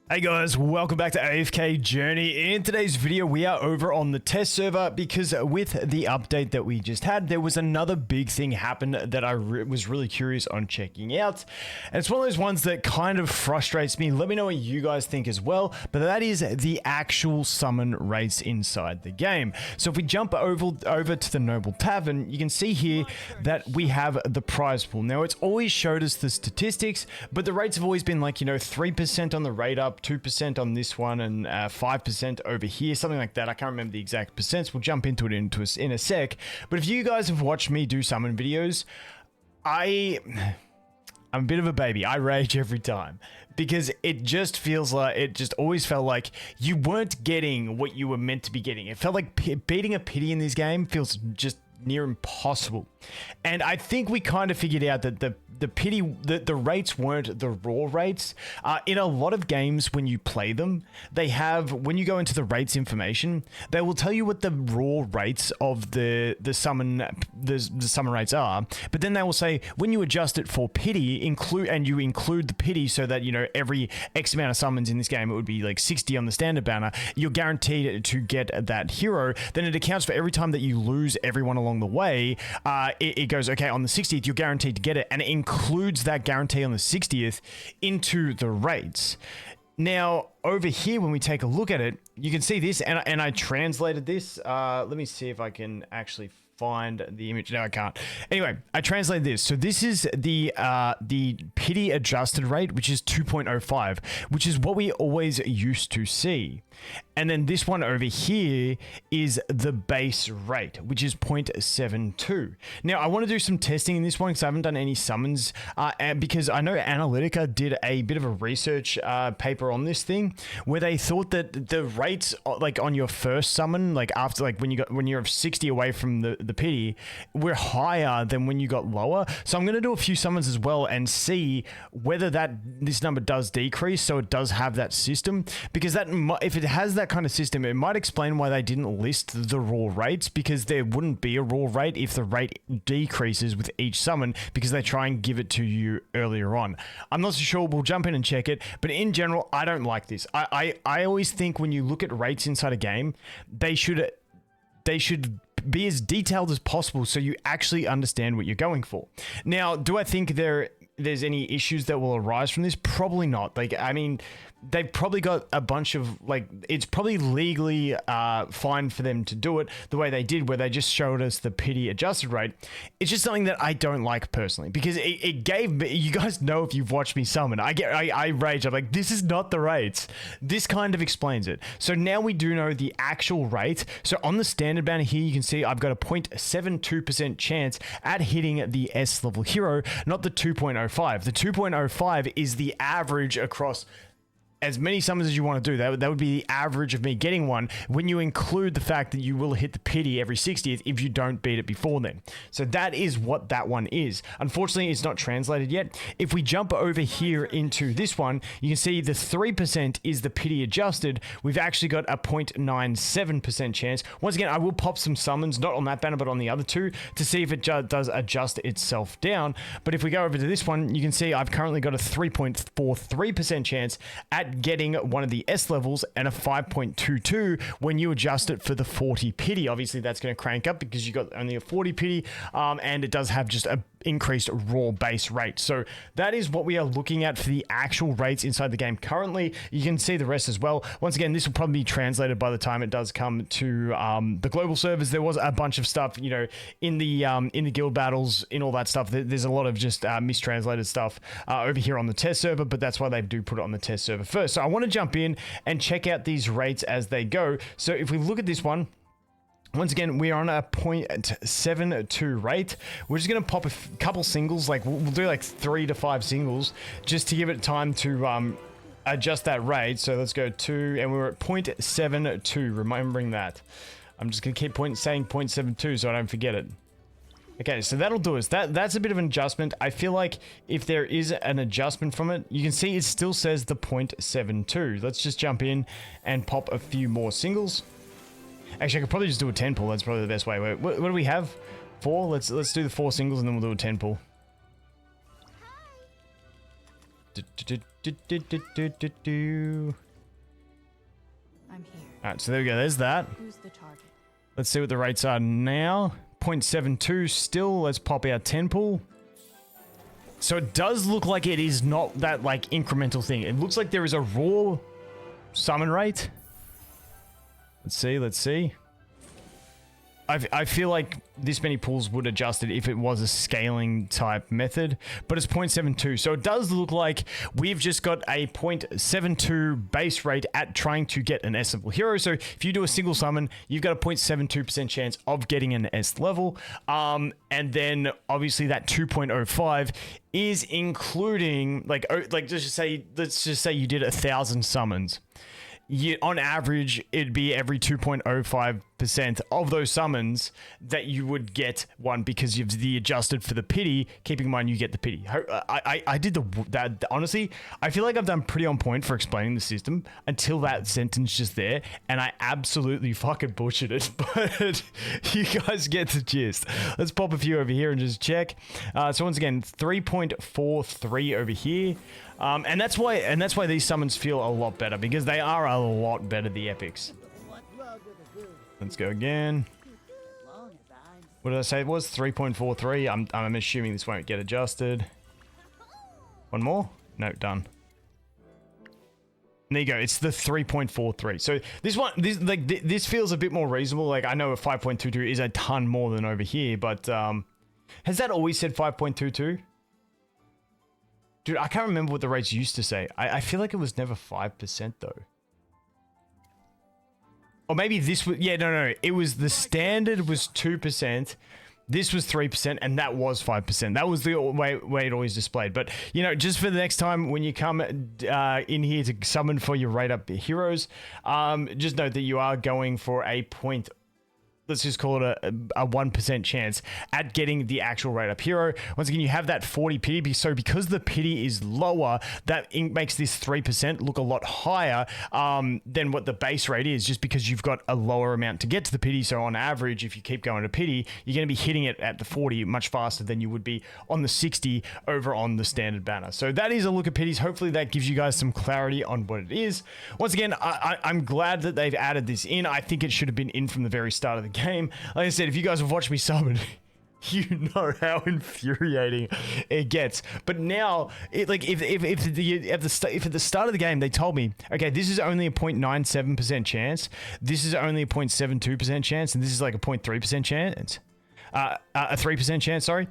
Hey guys, welcome back to AFK Journey. In today's video, we are over on the test server because with the update that we just had, there was another big thing happen that I was really curious on checking out. And it's one of those ones that kind of frustrates me. Let me know what you guys think as well. But that is the actual summon rates inside the game. So if we jump over to the Noble Tavern, you can see here that we have the prize pool. Now, it's always showed us the statistics, but the rates have always been like, 3% on the rate up, 2% on this one, and 5% over here, something like that. I can't remember the exact percents. We'll jump into it in a sec. But if you guys have watched me do summon videos, I'm a bit of a baby. I rage every time because it just feels like, it just always felt like you weren't getting what you were meant to be getting. It felt like beating a pity in this game feels just near impossible. And I think we kind of figured out that the rates weren't the raw rates. In a lot of games, when you play them, they have, when you go into the rates information, they will tell you what the raw rates of the summon rates are. But then they will say, when you adjust it for pity, you include the pity so that, every X amount of summons in this game, it would be like 60 on the standard banner, you're guaranteed to get that hero. Then it accounts for every time that you lose everyone along the way. It goes, okay, on the 60th, you're guaranteed to get it, and it includes that guarantee on the 60th into the rates. Now, over here, when we take a look at it, you can see this, and I translated this. Let me see if I can actually find the image. No, I can't. Anyway, I translated this. So this is the pity adjusted rate, which is 2.05, which is what we always used to see. And then this one over here is the base rate, which is 0.72. Now, I want to do some testing in this one because I haven't done any summons, because I know Analytica did a bit of a research paper on this thing where they thought that the rates, like on your first summon, like after, like when you're 60 away from the pity, were higher than when you got lower. So I'm going to do a few summons as well and see whether this number does decrease, so it does have that system, because that if it has that kind of system, it might explain why they didn't list the raw rates, because there wouldn't be a raw rate if the rate decreases with each summon, because they try and give it to you earlier on. I'm not so sure. We'll jump in and check it, but in general, I don't like this. I always think when you look at rates inside a game, they should be as detailed as possible so you actually understand what you're going for. Now, do I think there's any issues that will arise from this? Probably not. Like, I mean, they've probably got a bunch of, like, it's probably legally fine for them to do it the way they did, where they just showed us the pity adjusted rate. It's just something that I don't like personally, because it gave me, you guys know if you've watched me summon, I rage. I'm like, this is not the rates. This kind of explains it. So now we do know the actual rate. So on the standard banner here, you can see I've got a 0.72% chance at hitting the S level hero, not the 2.05. The 2.05 is the average across as many summons as you want to do. That would be the average of me getting one, when you include the fact that you will hit the pity every 60th if you don't beat it before then. So that is what that one is. Unfortunately, it's not translated yet. If we jump over here into this one, you can see the 3% is the pity adjusted. We've actually got a 0.97% chance. Once again, I will pop some summons, not on that banner, but on the other two, to see if it does adjust itself down. But if we go over to this one, you can see I've currently got a 3.43% chance at getting one of the S levels, and a 5.22 when you adjust it for the 40 pity. Obviously, that's going to crank up because you got only a 40 pity, and it does have just a increased raw base rate. So that is what we are looking at for the actual rates inside the game currently. You can see the rest as well. Once again, this will probably be translated by the time it does come to the global servers. There was a bunch of stuff, in the guild battles, in all that stuff. There's a lot of just mistranslated stuff over here on the test server, but that's why they do put it on the test server first. So I want to jump in and check out these rates as they go. So if we look at this one, once again, we are on a 0.72 rate. We're just going to pop a couple singles, like we'll do like 3 to 5 singles, just to give it time to adjust that rate. So let's go 2, and we're at 0.72, remembering that. I'm just going to keep saying 0.72 so I don't forget it. Okay, so that'll do us. That's a bit of an adjustment. I feel like if there is an adjustment from it, you can see it still says the 0.72. Let's just jump in and pop a few more singles. Actually, I could probably just do a 10 pull. That's probably the best way. Wait, what do we have? 4? Let's do the 4 singles, and then we'll do a 10 pull. I'm here. All right, so there we go. There's that. Who's the target? Let's see what the rates are now. 0.72 still. Let's pop our 10 pool. So it does look like it is not that like incremental thing. It looks like there is a raw summon rate. Let's see. Let's see. I feel like this many pools would adjust it if it was a scaling type method, but it's 0.72. So it does look like we've just got a 0.72 base rate at trying to get an S level hero. So if you do a single summon, you've got a 0.72% chance of getting an S level. And then obviously that 2.05 is including like let's just say you did 1,000 summons. On average, it'd be every 2.05% of those summons that you would get one because you've adjusted for the pity. Keeping in mind, you get the pity. I did that. Honestly, I feel like I've done pretty on point for explaining the system until that sentence just there, and I absolutely fucking butchered it. But you guys get the gist. Let's pop a few over here and just check. So once again, 3.43 over here. And that's why these summons feel a lot better, because they are a lot better, the epics. Let's go again. What did I say it was? 3.43. I'm assuming this won't get adjusted. One more? No, done. There you go. It's the 3.43. So this feels a bit more reasonable. Like, I know a 5.22 is a ton more than over here, but has that always said 5.22? Dude, I can't remember what the rates used to say. I feel like it was never 5% though. Or maybe this was... Yeah, no. It was the standard was 2%. This was 3%, and that was 5%. That was the way it always displayed. But, you know, just for the next time when you come in here to summon for your rate up heroes, just note that you are going for a point... Let's just call it a 1% chance at getting the actual rate up hero. Once again, you have that 40 pity. So because the pity is lower, that makes this 3% look a lot higher than what the base rate is, just because you've got a lower amount to get to the pity. So on average, if you keep going to pity, you're going to be hitting it at the 40 much faster than you would be on the 60 over on the standard banner. So that is a look at pities. Hopefully that gives you guys some clarity on what it is. Once again, I'm glad that they've added this in. I think it should have been in from the very start of the game. Like I said, if you guys have watched me summon, you know how infuriating it gets. But now, if at the start of the game they told me, okay, this is only a 0.97% chance, this is only a 0.72% chance, and this is like a 0.3% chance, a 3% chance. Sorry,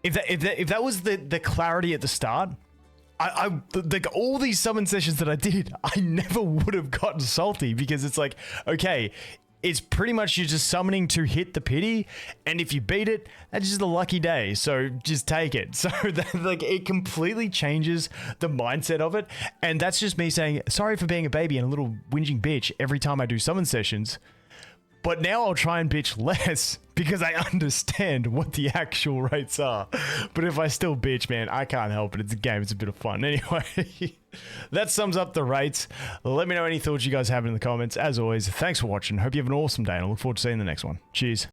if that was the clarity at the start. Like all these summon sessions that I did, I never would have gotten salty, because it's like, okay, it's pretty much you're just summoning to hit the pity, and if you beat it, that's just a lucky day, so just take it. So that, like, it completely changes the mindset of it, and that's just me saying sorry for being a baby and a little whinging bitch every time I do summon sessions. But now I'll try and bitch less, because I understand what the actual rates are. But if I still bitch, man, I can't help it. It's a game. It's a bit of fun. Anyway, that sums up the rates. Let me know any thoughts you guys have in the comments. As always, thanks for watching. Hope you have an awesome day, and I look forward to seeing the next one. Cheers.